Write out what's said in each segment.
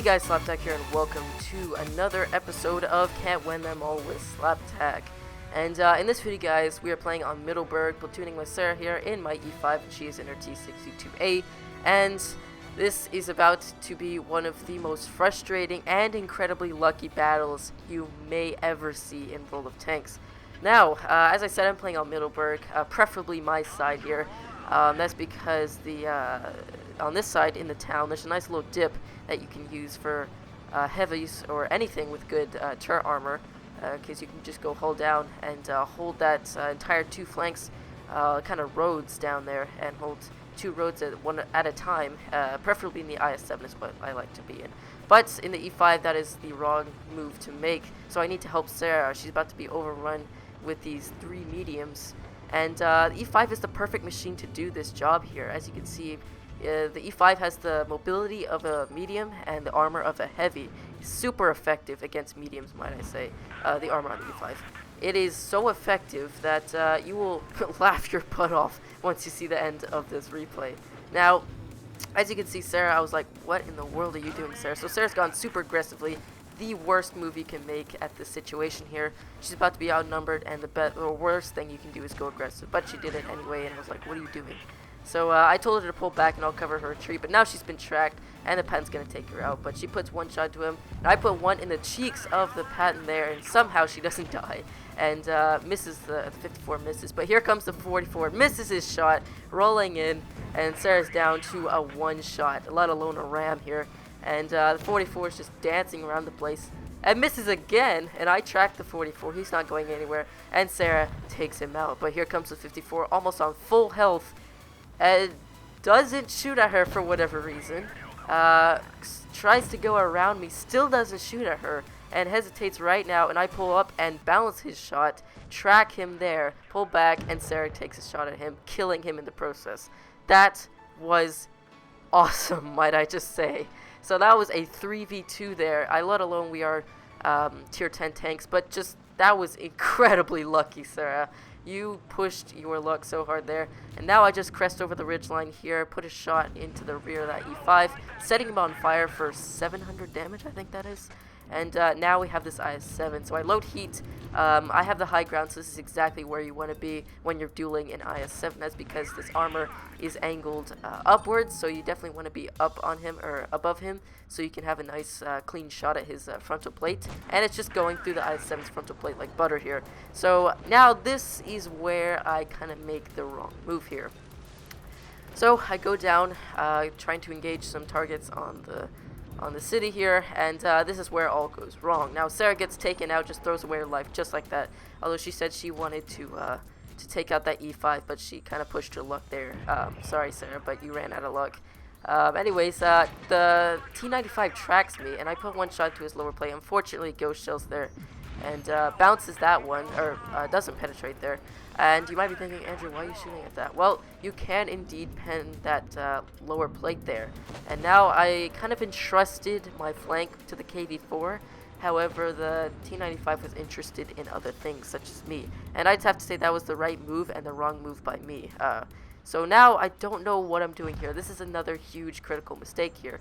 Hey guys, Slaptack here, and welcome to another episode of Can't Win Them All with Slaptack. And in this video, guys, we are playing on Middleburg, platooning with Sarah here in my E5, and she is in her T62A. And this is about to be one of the most frustrating and incredibly lucky battles you may ever see in World of Tanks. Now, as I said, I'm playing on Middleburg, preferably my side here. That's because on this side in the town, there's a nice little dip that you can use for heavies or anything with good turret armor, because you can just go hold down and hold that entire two flanks kind of roads down there and hold two roads at a time, preferably in the IS-7 is what I like to be in. But in the E5, that is the wrong move to make, so I need to help Sarah. She's about to be overrun with these three mediums, and E5 is the perfect machine to do this job here. As you can see, the E5 has the mobility of a medium and the armor of a heavy. Super effective against mediums, might I say, the armor on the E5. It is so effective that you will laugh your butt off once you see the end of this replay. Now, as you can see, Sarah, I was like, what in the world are you doing, Sarah? So Sarah's gone super aggressively. The worst move you can make at this situation here. She's about to be outnumbered, and the worst thing you can do is go aggressive. But she did it anyway, and I was like, what are you doing? So I told her to pull back and I'll cover her retreat, but now she's been tracked and the Patton's going to take her out. But she puts one shot to him, and I put one in the cheeks of the Patton there, and somehow she doesn't die. And misses the 54 misses. But here comes the 44, misses his shot, rolling in, and Sarah's down to a one shot, let alone a ram here. And the 44 is just dancing around the place and misses again, and I track the 44. He's not going anywhere, and Sarah takes him out. But here comes the 54, almost on full health, and doesn't shoot at her for whatever reason. Tries to go around me, still doesn't shoot at her, and hesitates right now, and I pull up and bounce his shot, track him there, pull back, and Sarah takes a shot at him, killing him in the process. That was awesome, might I just say. So that was a 3v2 there. Let alone we are tier 10 tanks, but just that was incredibly lucky, Sarah. You pushed your luck so hard there. And now I just crest over the ridgeline here, put a shot into the rear of that E5, setting him on fire for 700 damage, I think that is. And now we have this IS-7, so I load heat. I have the high ground, so this is exactly where you want to be when you're dueling in IS-7. That's because this armor is angled upwards, so you definitely want to be up on him, or above him, so you can have a nice clean shot at his frontal plate. And it's just going through the IS-7's frontal plate like butter here. So now this is where I kind of make the wrong move here. So I go down, trying to engage some targets on the city here, and this is where all goes wrong. Now Sarah gets taken out, just throws away her life just like that, although she said she wanted to take out that E5, but she kind of pushed her luck there. Sorry, Sarah, but you ran out of luck. Anyways, the T95 tracks me, and I put one shot to his lower plate. Unfortunately, ghost shells there, and bounces that one, or doesn't penetrate there. And you might be thinking, Andrew, why are you shooting at that? Well, you can indeed pen that lower plate there. And now I kind of entrusted my flank to the KV4. However, the T95 was interested in other things, such as me. And I'd have to say that was the right move and the wrong move by me. So now I don't know what I'm doing here. This is another huge critical mistake here.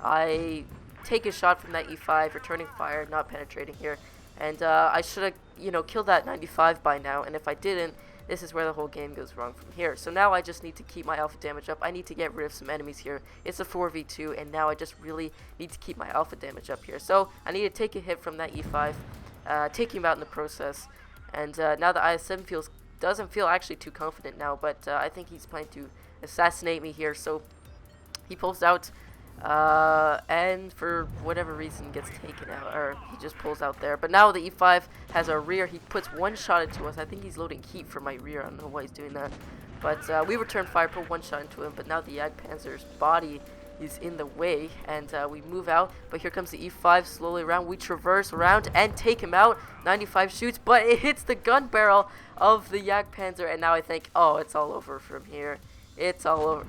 I take a shot from that E5, returning fire, not penetrating here. And I should have, killed that 95 by now. And if I didn't, this is where the whole game goes wrong from here. So now I just need to keep my alpha damage up. I need to get rid of some enemies here. It's a 4v2, and now I just really need to keep my alpha damage up here. So I need to take a hit from that E5, take him out in the process. And now the IS-7 doesn't feel actually too confident now, but I think he's planning to assassinate me here. So he pulls out, and for whatever reason gets taken out, or he just pulls out there. But now the E5 has our rear. He puts one shot into us. I think he's loading heat for my rear. I don't know why he's doing that. But we return fire, put one shot into him. But now the Jagdpanzer's body is in the way, and we move out. But here comes the E5 slowly around. We traverse around and take him out. 95 shoots, but it hits the gun barrel of the Jagdpanzer. And now I think, oh, it's all over from here. It's all over.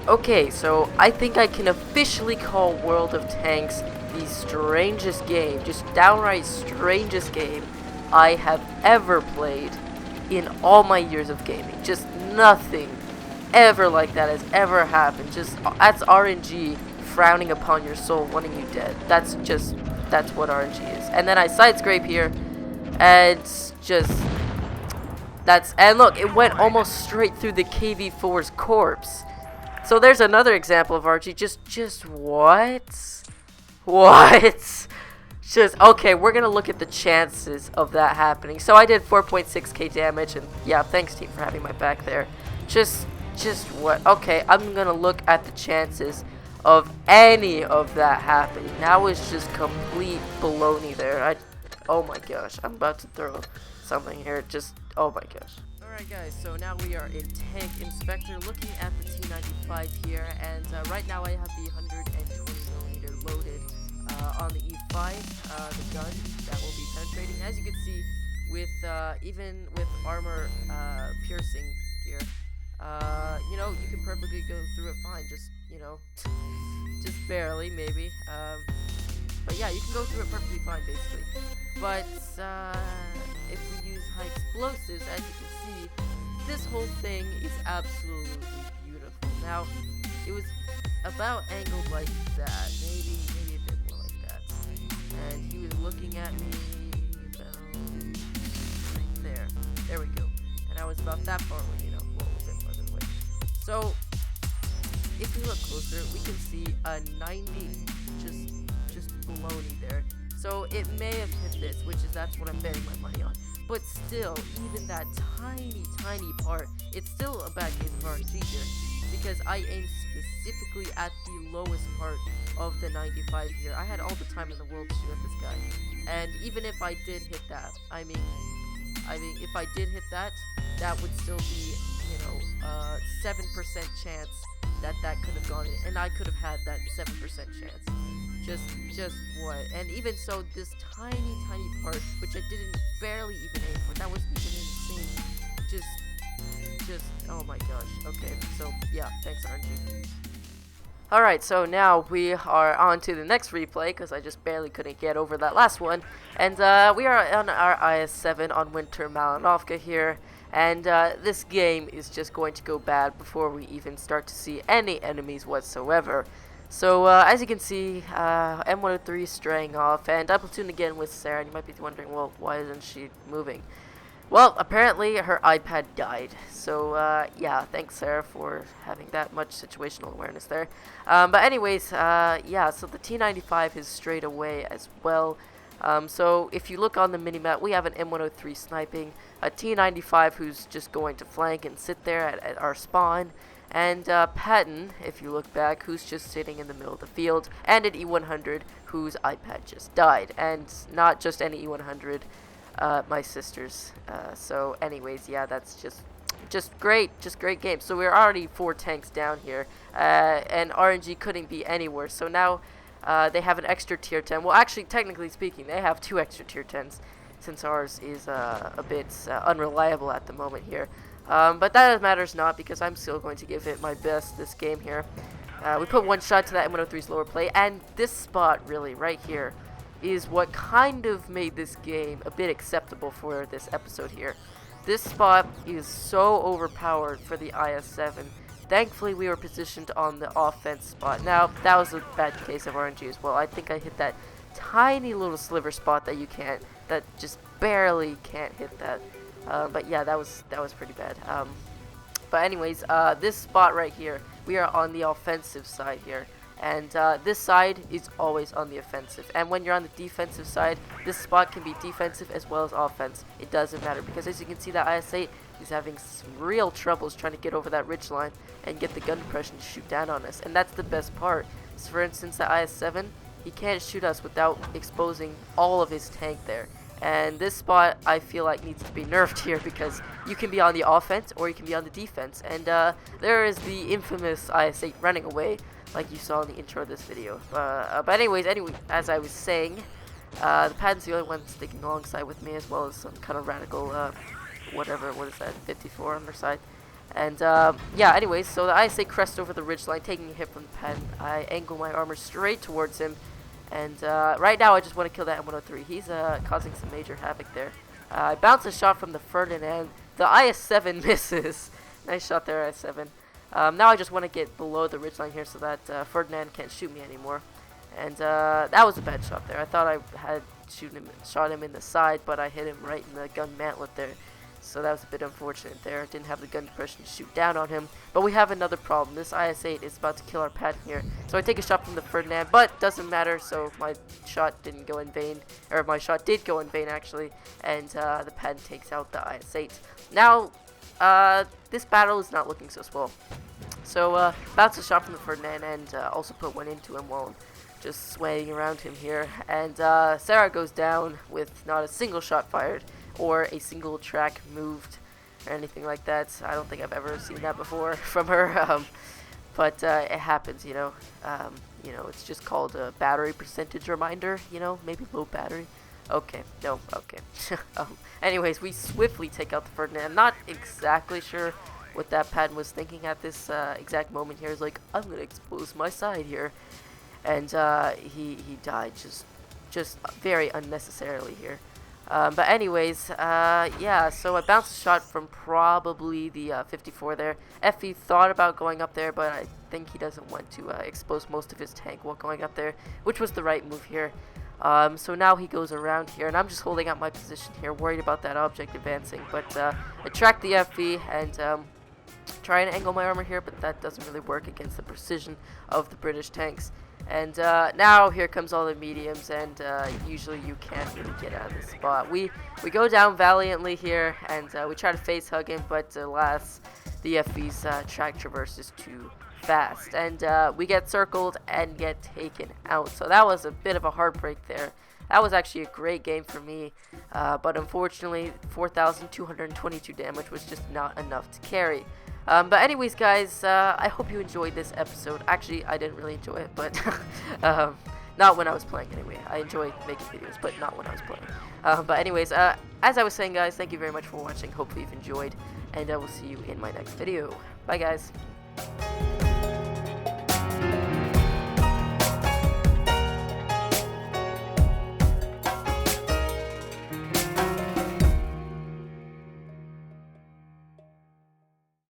Okay, so I think I can officially call World of Tanks the strangest game, just downright strangest game I have ever played in all my years of gaming. Just nothing ever like that has ever happened. Just, that's RNG frowning upon your soul, wanting you dead. That's what RNG is. And then I side scrape here, and and look, it went almost straight through the KV4's corpse. So there's another example of RNG. Just what? What? Just, okay, we're gonna look at the chances of that happening. So I did 4.6k damage, and yeah, thanks team for having my back there. Just what? Okay, I'm gonna look at the chances of any of that happening. That was just complete baloney there. Oh my gosh, I'm about to throw something here. Just, oh my gosh. Alright guys, so now we are in Tank Inspector looking at the T95 here, and right now I have the 120mm loaded on the E5, the gun that will be penetrating. As you can see, with even with armor piercing here, you know, you can perfectly go through it fine, just, you know, just barely maybe, but yeah, you can go through it perfectly fine basically. But if we use high explosives, as you can see, this whole thing is absolutely beautiful. Now, it was about angled like that, maybe a bit more like that, and he was looking at me about right there. There we go. And I was about that far away, you know, well, a bit farther away. So, if we look closer, we can see a 90, just baloney there. So it may have hit this, that's what I'm betting my money on. But still, even that tiny part, it's still a bad case of RNG here, because I aimed specifically at the lowest part of the 95 here. I had all the time in the world to shoot at this guy, and even if I did hit that, I mean, if I did hit that, that would still be, you know, 7% chance that could have gone in, and I could have had that 7% chance. Just what? And even so, this tiny part, which I didn't barely even aim for, that wasn't even insane. Just, oh my gosh. Okay, so yeah, thanks RNG. Alright, so now we are on to the next replay, because I just barely couldn't get over that last one. And we are on our IS-7 on Winter Malinovka here. And this game is just going to go bad before we even start to see any enemies whatsoever. So, as you can see, M103 is straying off, and I platoon again with Sarah, and you might be wondering, well, why isn't she moving? Well, apparently her iPad died, so, yeah, thanks Sarah for having that much situational awareness there. But anyways, yeah, so the T95 has strayed away as well. So, if you look on the minimap, we have an M103 sniping, a T95 who's just going to flank and sit there at our spawn, and Patton, if you look back, who's just sitting in the middle of the field, and an E100 whose iPad just died, and not just any E100, my sister's. So anyways, yeah, that's just great game. So we're already 4 tanks down here, and RNG couldn't be any worse. So now they have an extra tier 10. Well, actually, technically speaking, they have 2 extra tier 10s, since ours is a bit unreliable at the moment here. But that matters not, because I'm still going to give it my best this game here. We put 1 shot to that M103's lower plate, and this spot, really, right here, is what kind of made this game a bit acceptable for this episode here. This spot is so overpowered for the IS-7. Thankfully, we were positioned on the offense spot. Now, that was a bad case of RNG as well. I think I hit that tiny little sliver spot that just barely can't hit that. But yeah, that was pretty bad. But anyways, this spot right here, we are on the offensive side here, and this side is always on the offensive. And when you're on the defensive side, this spot can be defensive as well as offense. It doesn't matter, because as you can see, that IS-8 is having some real troubles trying to get over that ridge line and get the gun depression to shoot down on us. And that's the best part. So for instance, the IS-7, he can't shoot us without exposing all of his tank there. And this spot, I feel like, needs to be nerfed here, because you can be on the offense or you can be on the defense. And there is the infamous IS-8 running away, like you saw in the intro of this video. But anyways, as I was saying, the Patton's the only one sticking alongside with me, as well as some kind of radical, what is that, 54 on their side. And yeah, anyways, so the IS-8 crests over the ridgeline, taking a hit from the Patton. I angle my armor straight towards him. And right now, I just want to kill that M103. He's causing some major havoc there. I bounce a shot from the Ferdinand. The IS-7 misses. Nice shot there, IS-7. Now I just want to get below the ridgeline here so that Ferdinand can't shoot me anymore. And that was a bad shot there. I thought I had shot him in the side, but I hit him right in the gun mantlet there. So that was a bit unfortunate there. Didn't have the gun depression to shoot down on him. But we have another problem. This IS-8 is about to kill our pad here. So I take a shot from the Ferdinand, but doesn't matter. So my shot didn't go in vain. Or my shot did go in vain, actually. And the pad takes out the IS-8. Now, this battle is not looking so swell. So bounce a shot from the Ferdinand and also put one into him while I'm just swaying around him here. And Sarah goes down with not a single shot fired or a single track moved or anything like that. I don't think I've ever seen that before from her, but it happens, you know. It's just called a battery percentage reminder, you know, maybe low battery. Okay, no, okay. Anyways, we swiftly take out the Ferdinand. I'm not exactly sure what that pad was thinking at this exact moment here. Is like, I'm gonna expose my side here, and he died just very unnecessarily here. But anyways, yeah, so I bounced a shot from probably the 54 there. Effie thought about going up there, but I think he doesn't want to expose most of his tank while going up there, which was the right move here. So now he goes around here, and I'm just holding out my position here, worried about that object advancing. But I track the FV and try and angle my armor here, but that doesn't really work against the precision of the British tanks. And now here comes all the mediums, and usually you can't really get out of this spot. We go down valiantly here, and we try to face hug him, but alas, the FV's track traverse is too fast, and we get circled and get taken out. So that was a bit of a heartbreak there. That was actually a great game for me, but unfortunately 4,222 damage was just not enough to carry. But anyways, guys, I hope you enjoyed this episode. Actually, I didn't really enjoy it, but not when I was playing anyway. I enjoy making videos, but not when I was playing. But anyways, as I was saying, guys, thank you very much for watching. Hopefully you've enjoyed, and I will see you in my next video. Bye, guys.